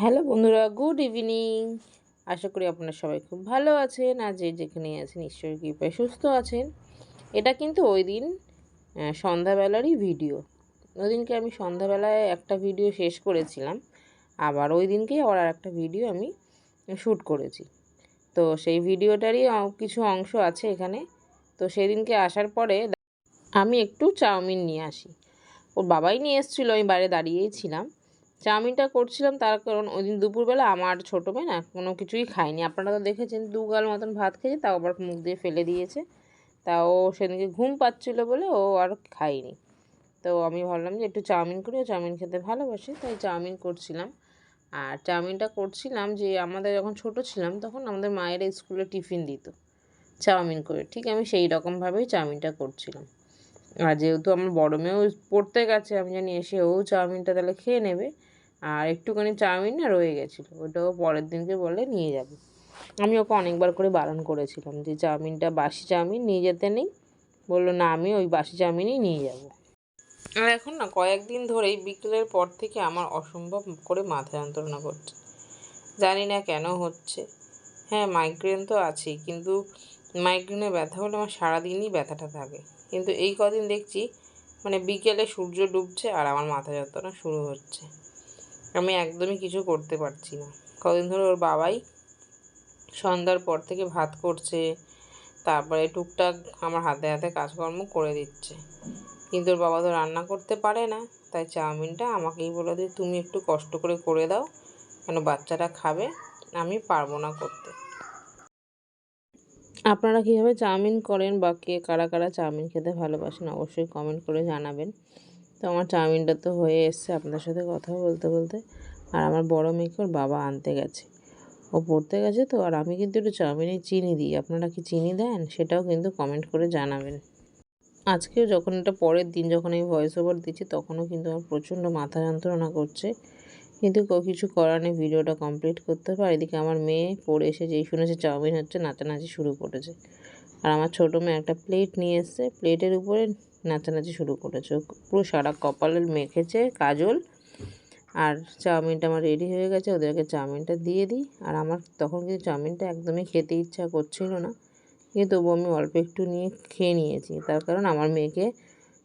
Hello বন্ধুরা, good evening. আশা করি আপনারা সবাই খুব ভালো আছেন আর যে যেখানে আছেন ঈশ্বরের কৃপায় সুস্থ আছেন। এটা কিন্তু ওই দিন সন্ধ্যাবেলারই ভিডিও। ওই দিনকে আমি সন্ধ্যাবেলায় একটা ভিডিও শেষ করেছিলাম, আবার ওই দিনকেই আবার আর একটা ভিডিও আমি শ্যুট করেছি। তো সেই ভিডিওটারই কিছু অংশ আছে এখানে। তো সেদিনকে আসার পরে আমি একটু চাউমিন নিয়ে আসি। ওর বাবাই নিয়ে এসেছিলো, আমি বাইরে দাঁড়িয়েই ছিলাম। চাউমিনটা করছিলাম তার কারণ ওই দিন দুপুরবেলা আমার ছোটো মেয়ে না কোনো কিছুই খায়নি। আপনারা তো দেখেছেন, 2 গাল মতন ভাত খেয়েছে, তাও আবার মুখ দিয়ে ফেলে দিয়েছে। তাও সেদিনকে ঘুম পাচ্ছিলো বলে ও আর খায়নি। তো আমি ভাবলাম যে একটু চাউমিন করি, ও চাউমিন খেতে ভালোবাসে, তাই চাউমিন করছিলাম। আর চাউমিনটা করছিলাম যে আমাদের যখন ছোট ছিলাম তখন আমাদের মায়েরা স্কুলে টিফিন দিত চাউমিন করে, ঠিক আমি সেই রকমভাবেই চাউমিনটা করছিলাম। আর যেহেতু আমার বড় মেয়েও পড়তে গেছে, আমি জানি এসে ও চাউমিনটা তাহলে খেয়ে নেবে। আর একটুখানি চাউমিন না রয়ে গেছিলো, ওটাও পরের দিনকে বলে নিয়ে যাবে। আমি ওকে অনেকবার করে বারণ করেছিলাম যে চাউমিনটা বাসি চাউমিন নিয়ে যেতে নেই। বললো না, আমি ওই বাসি চাউমিনই নিয়ে যাব। আর এখন না কয়েকদিন ধরেই বিকেলের পর থেকে আমার অসম্ভব করে মাথা যন্ত্রণা করছে, জানি না কেন হচ্ছে। হ্যাঁ, মাইগ্রেন তো আছেই, কিন্তু মাইগ্রেনের ব্যথা হলে আমার সারাদিনই ব্যথাটা থাকে। কিন্তু এই কদিন দেখছি মানে বিকেলে সূর্য ডুবছে আর আমার মাথা যন্ত্রণা শুরু হচ্ছে। আমি একদমই কিছু করতে পারছি না। কদিন ধরে ওর বাবাই সন্ধ্যার পর থেকে ভাত করছে, তারপরে টুকটাক আমার হাতে হাতে কাজকর্ম করে দিচ্ছে। কিন্তু ওর বাবা তো রান্না করতে পারে না, তাই চাউমিনটা আমাকেই বলে দিয়ে তুমি একটু কষ্ট করে করে দাও, কেন বাচ্চাটা খাবে, আমি পারবো না করতে। আপনারা কীভাবে চাউমিন করেন বা কে কারা কারা চাউমিন খেতে ভালোবাসেন অবশ্যই কমেন্ট করে জানাবেন। তো আমার চাউমিনটা তো হয়ে এসছে আপনাদের সাথে কথা বলতে বলতে। আর আমার বড় মেয়েকে ওর বাবা আনতে গেছে, ও পড়তে গেছে তো। আর আমি কিন্তু একটু চাউমিনে চিনি দিই, আপনারা কি চিনি দেন সেটাও কিন্তু কমেন্ট করে জানাবেন। আজকেও যখন এটা পরের দিন যখন আমি ভয়েস ওভার দিচ্ছি তখনও কিন্তু আমার প্রচণ্ড মাথা যন্ত্রণা করছে, কিন্তু কিছু করার নেই, ভিডিওটা কমপ্লিট করতে হবে। আর এদিকে আমার মেয়ে পড়ে এসে যেই শুনেছে চাউমিন হচ্ছে নাচানাচি শুরু করেছে। আর আমার ছোটো মেয়ে একটা প্লেট নিয়ে এসছে, প্লেটের উপরে নাচানাচি শুরু করেছে, পুরো সারা কপালে মেখেছে কাজল। আর চাউমিনটা আমার রেডি হয়ে গেছে, ওদেরকে চাউমিনটা দিয়ে দিই। আর আমার তখন কিন্তু চাউমিনটা একদমই খেতে ইচ্ছা করছিল না, কিন্তু তবু আমি অল্প একটু নিয়ে খেয়ে নিয়েছি। তার কারণ আমার মেয়েকে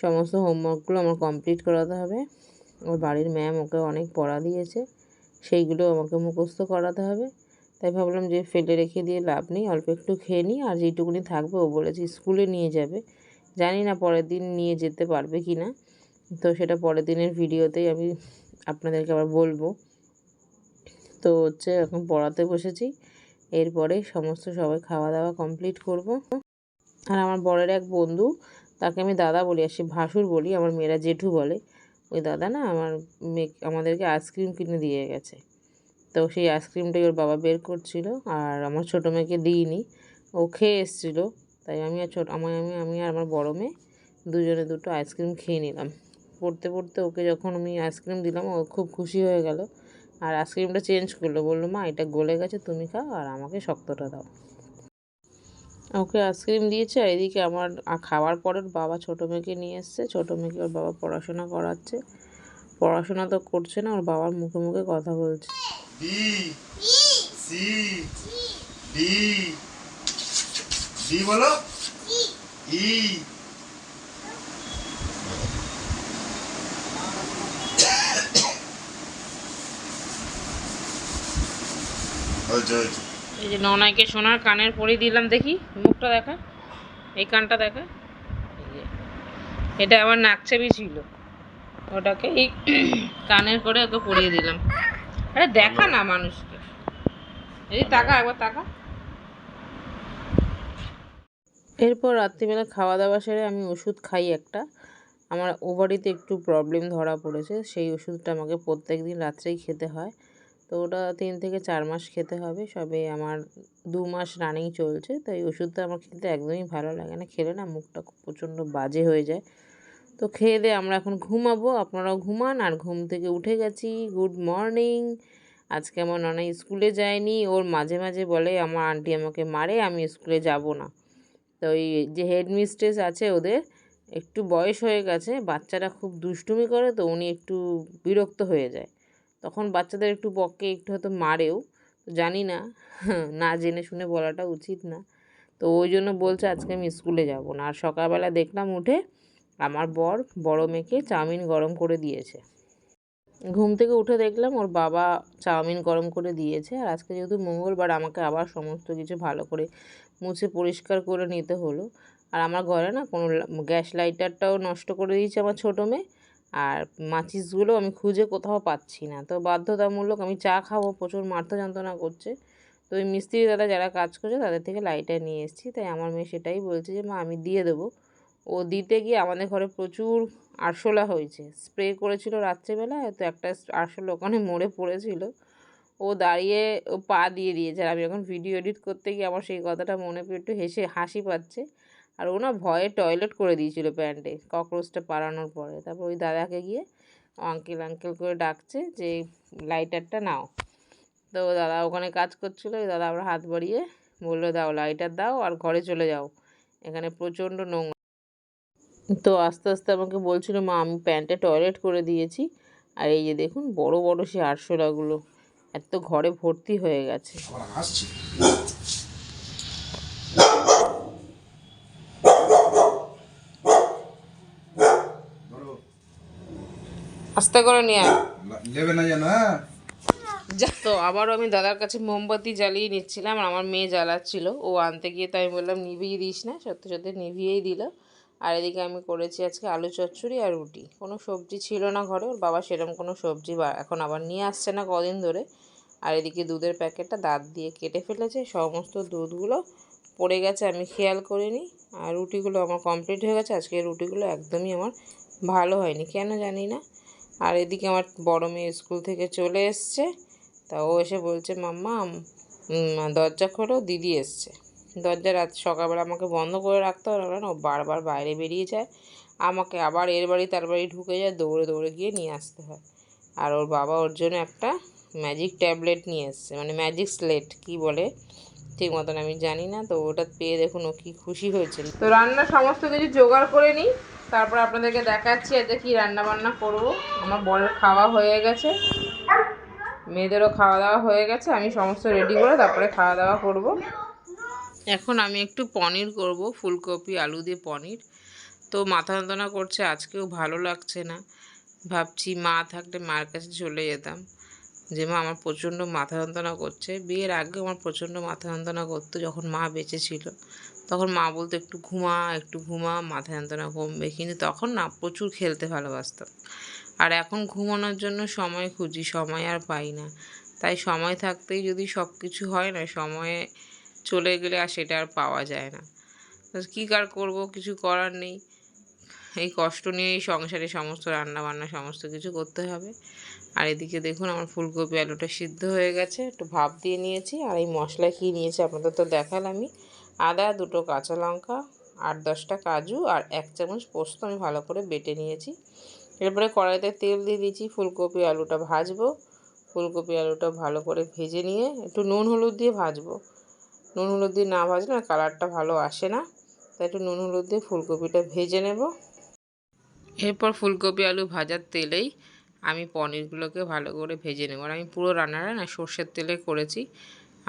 সমস্ত হোমওয়ার্কগুলো আমার কমপ্লিট করাতে হবে। ওর বাড়ির ম্যাম ওকে অনেক পড়া দিয়েছে, সেইগুলো আমাকে মুখস্থ করাতে হবে। তাই ভাবলাম যে ফেলে রেখে দিয়ে লাভ নেই, অল্প একটু খেয়ে নিই। আর যেটুকুনি থাকবে ও বলেছে স্কুলে নিয়ে যাবে, জানি না পরের দিন নিয়ে যেতে পারবে কি না। তো সেটা পরের দিনের ভিডিওতেই আমি আপনাদেরকে আবার বলবো। তো হচ্ছে এখন পড়াতে বসেছি, এরপরে সমস্ত সবাই খাওয়া দাওয়া কমপ্লিট করব। আর আমার বরের এক বন্ধু, তাকে আমি দাদা বলি আর সে ভাসুর বলি, আমার মেয়েরা জেঠু বলে। ওই দাদা না আমাদেরকে আইসক্রিম কিনে দিয়ে গেছে। তো সেই আইসক্রিমটাই ওর বাবা বের করছিল, আর আমার ছোটো মেয়েকে দিইনি, ও খেয়ে এসেছিলো। তাই আমি আর আমি আর আমার বড়ো মেয়ে দুজনে দুটো আইসক্রিম খেয়ে নিলাম। পড়তে পড়তে ওকে যখন আমি আইসক্রিম দিলাম ও খুব খুশি হয়ে গেল, আর আইসক্রিমটা চেঞ্জ করলো, বললো মা এটা গলে গেছে, তুমি খাও আর আমাকে শক্তটা দাও। ওকে আইসক্রিম দিয়েছে। আর এদিকে আমার খাওয়ার পরে ওর বাবা ছোটো মেয়েকে নিয়ে এসছে, ছোটো মেয়েকে ওর বাবা পড়াশোনা করাচ্ছে। পড়াশোনা তো করছে না, ওর বাবার মুখে মুখে কথা বলছে। বলো ই। এই যে ননাইকে সোনার কানের পরে দিলাম, দেখি মুখটা দেখা, এই কানটা দেখা। এটা আমার নাকছাবি ছিল, ওটাকে এই কানের করে ওকে পরিয়ে দিলাম। আরে দেখা না মানুষকে, এই টাকা একবার টাকা। এরপর রাত্রিবেলা খাওয়া দাওয়া সেরে আমি ওষুধ খাই একটা। আমার ওভারিতে একটু প্রবলেম ধরা পড়েছে, সেই ওষুধটা আমাকে প্রত্যেক দিন রাত্রেই খেতে হয়। তো ওটা 3 থেকে 4 মাস খেতে হবে, সবে আমার 2 মাস রানিং চলছে। তো এই ওষুধটা আমার খেতে একদমই ভালো লাগে না, খেলে না মুখটা খুব প্রচণ্ড বাজে হয়ে যায়। তো খেয়ে দিয়ে আমরা এখন ঘুমাবো, আপনারাও ঘুমান। আর ঘুম থেকে উঠে গেছি, গুড মর্নিং। আজকে আমার ননাই স্কুলে যায়নি, ওর মাঝে মাঝে বলে আমার আন্টি আমাকে মারে, আমি স্কুলে যাব না। তো ওই যে হেডমিস্ট্রেস আছে ওদের একটু বয়স হয়ে গেছে, বাচ্চারা খুব দুষ্টুমি করে, তো উনি একটু বিরক্ত হয়ে যায়। তখন বাচ্চাদের একটু বকে, একটু হয়তো মারেও, জানি না, না জেনে শুনে বলাটা উচিত না। তো ওই জন্য বলছে আজকে আমি স্কুলে যাব না। আর সকালবেলা দেখলাম উঠে আমার বড় মেয়েকে চাউমিন গরম করে দিয়েছে। ঘুম থেকে উঠে দেখলাম ওর বাবা চাউমিন গরম করে দিয়েছে। আর আজকে যেহেতু মঙ্গলবার, আমাকে আবার সমস্ত কিছু ভালো করে মুছে পরিষ্কার করে নিতে হলো। আর আমার ঘরে না কোনো গ্যাস লাইটারটাও নষ্ট করে দিয়েছে আমার ছোটো মেয়ে। আর মাচিসগুলো আমি খুঁজে কোথাও পাচ্ছি না। তো বাধ্যতামূলক আমি চা খাবো, প্রচুর মাথা যন্ত্রণা করছে। তো ওই মিস্ত্রি দাদা যারা কাজ করছে তাদের থেকে লাইটার নিয়ে এসেছি। তাই আমার মেয়ে সেটাই বলছে যে মা আমি দিয়ে দেবো। ও দিতে গিয়ে আমাদের ঘরে প্রচুর আরশোলা হয়েছে। স্প্রে করেছিল রাত্রেবেলায়, তো একটা আরশোলা ওখানে মরে পড়েছিল। ও দাঁড়িয়ে ও পা দিয়ে দিয়েছে। আর আমি যখন ভিডিও এডিট করতে গিয়ে আমার সেই কথাটা মনে পড়ে একটু হাসি পাচ্ছে। আর ও না ভয়ে টয়লেট করে দিয়েছিল প্যান্টে ককরোচটা পালানোর পরে। তারপর ওই দাদাকে গিয়ে আঙ্কেল আঙ্কেল করে ডাকছে যে লাইটারটা নাও। তো দাদা ওখানে কাজ করছিলো, ওই দাদা আবার হাত বাড়িয়ে বললো দাও লাইটার দাও আর ঘরে চলে যাও, এখানে প্রচণ্ড নোংরা। তো আস্তে আস্তে আমাকে বলছিল মা আমি প্যান্টে টয়লেট করে দিয়েছি। আর এই যে দেখুন বড় বড় সেই আরশোলাগুলো এত ঘরে ভর্তি হয়ে গেছে। আস্তে করে নিয়ে তো আবারও আমি দাদার কাছে মোমবাতি জ্বালিয়ে নিচ্ছিলাম, আর আমার মেয়ে জ্বালাচ্ছিল। ও আনতে গিয়ে তাই আমি বললাম নিভিয়ে দিস না, সত্যি সত্যি নিভিয়েই দিল। আর এদিকে আমি করেছি আজকে আলু চচ্চড়ি আর রুটি। কোনো সবজি ছিল না ঘরে, ওর বাবা সেরকম কোনো সবজি এখন আবার নিয়ে আসছে না কদিন ধরে। আর এদিকে দুধের প্যাকেটটা দাঁত দিয়ে কেটে ফেলেছে, সমস্ত দুধগুলো পড়ে গেছে, আমি খেয়াল করিনি। আর রুটিগুলো আমার কমপ্লিট হয়ে গেছে। আজকে রুটিগুলো একদমই আমার ভালো হয়নি, কেন জানি না। আর এদিকে আমার বড় মেয়ে স্কুল থেকে চলে এসছে। তা ও এসে বলছে মাম্মা দরজা খোলো, দিদি এসছে। দরজা সকালবেলা আমাকে বন্ধ করে রাখতে হবে না, ও বারবার বাইরে বেরিয়ে যায়, আমাকে আবার এর বাড়ি তার বাড়ি ঢুকে যায়, দৌড়ে দৌড়ে গিয়ে নিয়ে আসতে হয়। আর ওর বাবা ওর জন্য একটা ম্যাজিক ট্যাবলেট নিয়ে এসছে, মানে ম্যাজিক স্লেট কি বলে ঠিক মতন আমি জানি না। তো ওটা পেয়ে দেখুন ও কি খুশি হয়েছে। তো রান্নার সমস্ত কিছু জোগাড় করে নিই, তারপর আপনাদেরকে দেখাচ্ছি আজকে কী রান্নাবান্না করবো। আমার বরের খাওয়া হয়ে গেছে, মেয়েদেরও খাওয়া দাওয়া হয়ে গেছে, আমি সমস্ত রেডি করে তারপরে খাওয়া দাওয়া করব। এখন আমি একটু পনির করব, ফুলকপি আলু দিয়ে পনির। তো মাথা যন্ত্রণা করছে, আজকেও ভালো লাগছে না। ভাবছি মা থাকলে মায়ের কাছে চলে যেতাম, যে মা আমার প্রচণ্ড মাথা যন্ত্রণা করছে। বিয়ের আগে আমার প্রচণ্ড মাথা যন্ত্রণা করতো, যখন মা বেঁচে ছিল তখন মা বলতো একটু ঘুমা মাথা যন্ত্রণা কমবে, কিন্তু তখন না প্রচুর খেলতে ভালোবাসতাম। আর এখন ঘুমানোর জন্য সময় খুঁজি, সময় আর পাই না। তাই সময় থাকতেই যদি সব কিছু হয় না, সময়ে চলে গেলে আর সেটা আর পাওয়া যায় না। তো কী কার করবো, কিছু করার নেই। এই কষ্ট নিয়েই সংসারে সমস্ত রান্নাবান্না সমস্ত কিছু করতে হবে। আর এদিকে দেখুন আমার ফুলকপি আলুটা সিদ্ধ হয়ে গেছে, একটু ভাপ দিয়ে নিয়েছি। আর এই মশলা কী নিয়েছি আপনাদের তো দেখালামই। আদা, 2টো কাঁচা লঙ্কা, 8-10টা কাজু আর 1 চামচ পোস্ত আমি ভালো করে বেটে নিয়েছি। এরপরে কড়াইতে তেল দিয়ে দিয়েছি, ফুলকপি আলুটা ভাজবো। ফুলকপি আলুটা ভালো করে ভেজে নিয়ে একটু নুন হলুদ দিয়ে ভাজবো। নুন হলুদ দিয়ে না ভাজলে না কালারটা ভালো আসে না, তাই একটু নুন হলুদ দিয়ে ফুলকপিটা ভেজে নেব। এরপর ফুলকপি আলু ভাজার তেলেই আমি পনিরগুলোকে ভালো করে ভেজে নেব। আর আমি পুরো রান্নাটা না সর্ষের তেলে করেছি।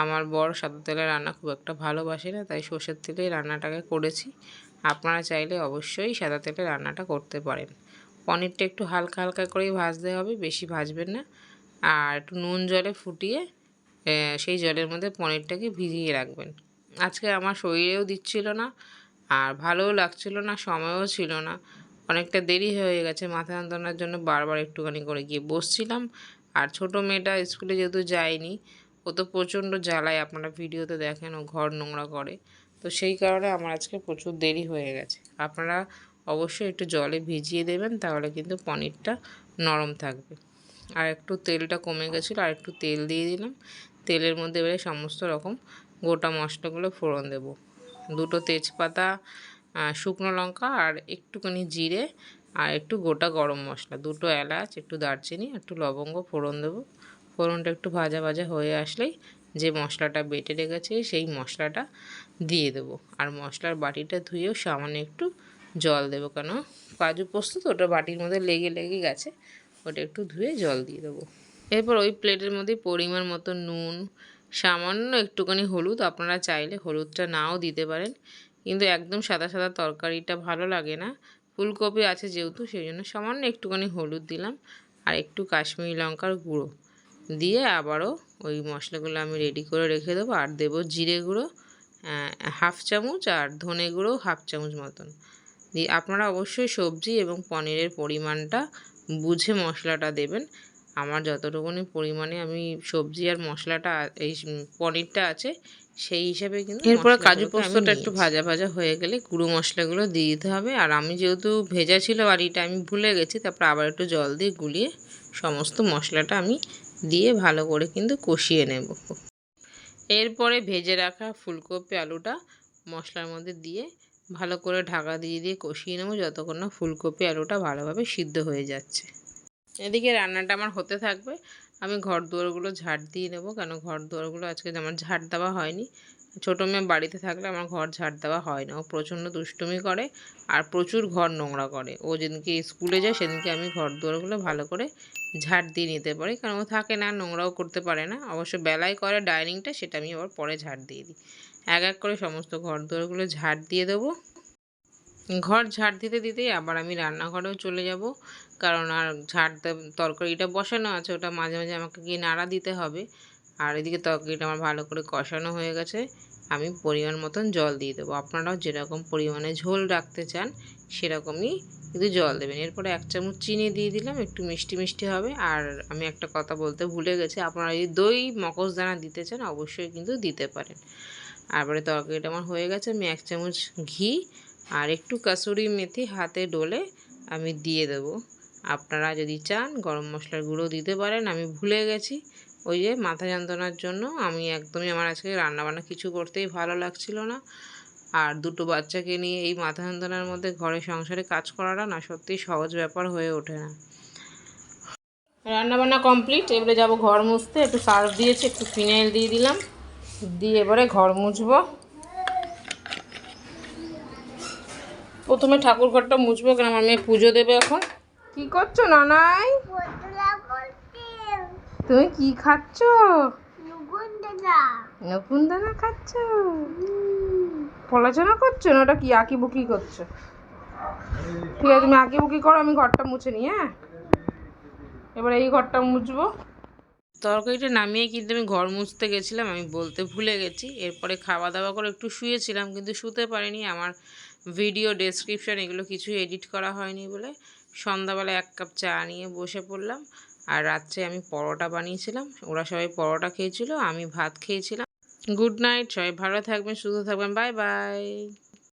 আমার বর সাদা তেলে রান্না খুব একটা ভালোবাসে না, তাই সর্ষের তেলেই রান্নাটাকে করেছি। আপনারা চাইলে অবশ্যই সাদা তেলে রান্নাটা করতে পারেন। পনিরটা একটু হালকা হালকা করেই ভাজতে হবে, বেশি ভাজবেন না। আর একটু নুন জলে ফুটিয়ে সেই জলের মধ্যে পনিরটাকে ভিজিয়ে রাখবেন। আজকে আমার শরীরেও দিচ্ছিল না, আর ভালোও লাগছিল না, সময়ও ছিল না, অনেকটা দেরি হয়ে গেছে। মাথা যন্ত্রণার জন্য বারবার একটুখানি করে গিয়ে বসছিলাম। আর ছোটো মেয়েটা স্কুলে যেহেতু যায়নি, ও তো প্রচণ্ড জ্বালায়, আপনারা ভিডিওতে দেখেন ও ঘর নোংরা করে। তো সেই কারণে আমার আজকে প্রচুর দেরি হয়ে গেছে। আপনারা অবশ্যই একটু জলে ভিজিয়ে দেবেন, তাহলে কিন্তু পনিরটা নরম থাকবে। আর একটু তেলটা কমে গেছিলো, আর একটু তেল দিয়ে দিলাম। তেলের মধ্যে এবারে সমস্ত রকম গোটা মশলাগুলো ফোড়ন দেব। 2টো তেজপাতা, শুকনো লঙ্কা আর একটুখানি জিরে, আর একটু গোটা গরম মশলা, 2টো এলাচ, একটু দারচিনি, একটু লবঙ্গ ফোড়ন দেবো। ফোড়নটা একটু ভাজা ভাজা হয়ে আসলেই যে মশলাটা বেটে রেখেছি সেই মশলাটা দিয়ে দেবো। আর মশলার বাটিটা ধুয়েও সামান্য একটু জল দেবো, কেন কাজু পোস্ত তো ওটা বাটির মধ্যে লেগে গেছে, ওটা একটু ধুয়ে জল দিয়ে দেবো। এরপর ওই প্লেটের মধ্যে পরিমাণ মতো নুন, সামান্য একটুখানি হলুদ, আপনারা চাইলে হলুদটা নাও দিতে পারেন, কিন্তু একদম সাদা সাদা তরকারিটা ভালো লাগে না। ফুলকপি আছে যেহেতু, সেই জন্য সামান্য একটুখানি হলুদ দিলাম আর একটু কাশ্মীরি লঙ্কার গুঁড়ো দিয়ে আবারও ওই মশলাগুলো আমি রেডি করে রেখে দেবো। আর দেবো জিরে গুঁড়ো 1/2 চামচ আর ধনে গুঁড়ো 1/2 চামচ মতন দিয়ে। আপনারা অবশ্যই সবজি এবং পনিরের পরিমাণটা বুঝে মশলাটা দেবেন। আমার যতটুকুনি পরিমাণে আমি সবজি আর মশলাটা এই পনিরটা আছে সেই হিসাবে কিন্তু। এরপর কাজু পোস্তটা একটু ভাজা ভাজা হয়ে গেলে গুঁড়ো মশলাগুলো দিয়ে দিতে হবে। আর আমি যেহেতু ভেজা ছিল বাড়িটা, আমি ভুলে গেছি, তারপর আবার একটু জল দিয়ে গুলিয়ে সমস্ত মশলাটা আমি দিয়ে ভালো করে কিন্তু কষিয়ে নেব। এরপরে ভেজে রাখা ফুলকপি আলুটা মশলার মধ্যে দিয়ে ভালো করে ঢাকা দিয়ে দিয়ে কষিয়ে নেব যতক্ষণ না ফুলকপি আলুটা ভালোভাবে সিদ্ধ হয়ে যাচ্ছে। এদিকে রান্নাটা আমার হতে থাকবে। আমি ঘর দুয়ারগুলো ঝাড় দিয়ে নেব, কেন ঘর দুয়ারগুলো আজকে আমার ঝাড় দেওয়া হয়নি। ছোটো মেয়ে বাড়িতে থাকলে আমার ঘর ঝাড় দেওয়া হয় না, ও প্রচণ্ড দুষ্টুমি করে আর প্রচুর ঘর নোংরা করে। ও যেদিনকে স্কুলে যায় সেদিনকে আমি ঘর দুয়ারগুলো ভালো করে ঝাড় দিয়ে নিতে পারি, কারণ ও থাকে না, নোংরাও করতে পারে না। অবশ্য বেলায় করে ডাইনিংটা, সেটা আমি আবার পরে ঝাড় দিয়ে দিই। এক এক করে সমস্ত ঘর দুয়ারগুলো ঝাড় দিয়ে দেবো। ঘর ঝাড় দিতে দিতেই আবার আমি রান্নাঘরেও চলে যাব, কারণ আর তরকারিটা বসানো আছে, ওটা মাঝে মাঝে আমাকে গিয়ে নাড়া দিতে হবে। আর এদিকে তরকারিটা আমার ভালো করে কষানো হয়ে গেছে, আমি পরিমাণ মতন জল দিয়ে দেবো। আপনারাও যেরকম পরিমাণে ঝোল রাখতে চান সেরকমই কিন্তু জল দেবেন। এরপরে 1 চামচ চিনি দিয়ে দিলাম, একটু মিষ্টি মিষ্টি হবে। আর আমি একটা কথা বলতে ভুলে গেছি, আপনারা যদি দই মগজদানা দিতে চান অবশ্যই কিন্তু দিতে পারেন। তারপরে তরকারিটা আমার হয়ে গেছে, আমি 1 চামচ ঘি আর একটু কাসুরি মেথি হাতে ডলে আমি দিয়ে দেবো। আপনারা যদি চান গরম মশলার গুঁড়ো দিতে পারেন, আমি ভুলে গেছি ওই যে মাথা যন্ত্রণার জন্য। আমি একদমই, আমার আজকে রান্নাবান্না কিছু করতেই ভালো লাগছিল না। আর দুটো বাচ্চাকে নিয়ে এই মাথা যন্ত্রণার মধ্যে ঘরে সংসারে কাজ করাটা না সত্যিই সহজ ব্যাপার হয়ে ওঠে না। রান্নাবান্না কমপ্লিট, এবারে যাব ঘর মুছতে। একটু সার্ফ দিয়েছি, একটু ফিনাইল দিয়ে দিলাম, দিয়ে এবারে ঘর মুছবো। প্রথমে ঠাকুর ঘরটা মুছবো, কারণ আমার মেয়ে পুজো দেবে এখন। কি করছো নানাই? তুমি কি খাচ্ছ? নকুন দানা খাচ্ছ? পড়াশোনা করছো না, ওটা কি আঁকি বুকি করছো? ঠিক আছে, তুমি আঁকি বুকি করো, আমি ঘরটা মুছে নিই। হ্যাঁ, এবার এই ঘরটা মুছবো। তরকারিটা নামিয়ে কিন্তু আমি ঘর মুছতে গেছিলাম, আমি বলতে ভুলে গেছি। এরপরে খাওয়া দাওয়া করে একটু শুয়েছিলাম, কিন্তু শুতে পারিনি। আমার ভিডিও ডেসক্রিপশান এগুলো কিছু এডিট করা হয়নি বলে সন্ধ্যাবেলা 1 কাপ চা নিয়ে বসে পড়লাম। আর রাত্রে আমি পরোটা বানিয়েছিলাম, ওরা সবাই পরোটা খেয়েছিল, আমি ভাত খেয়েছিলাম। গুড নাইট, সবাই ভালো থাকবেন, সুস্থ থাকবেন, বাই বাই।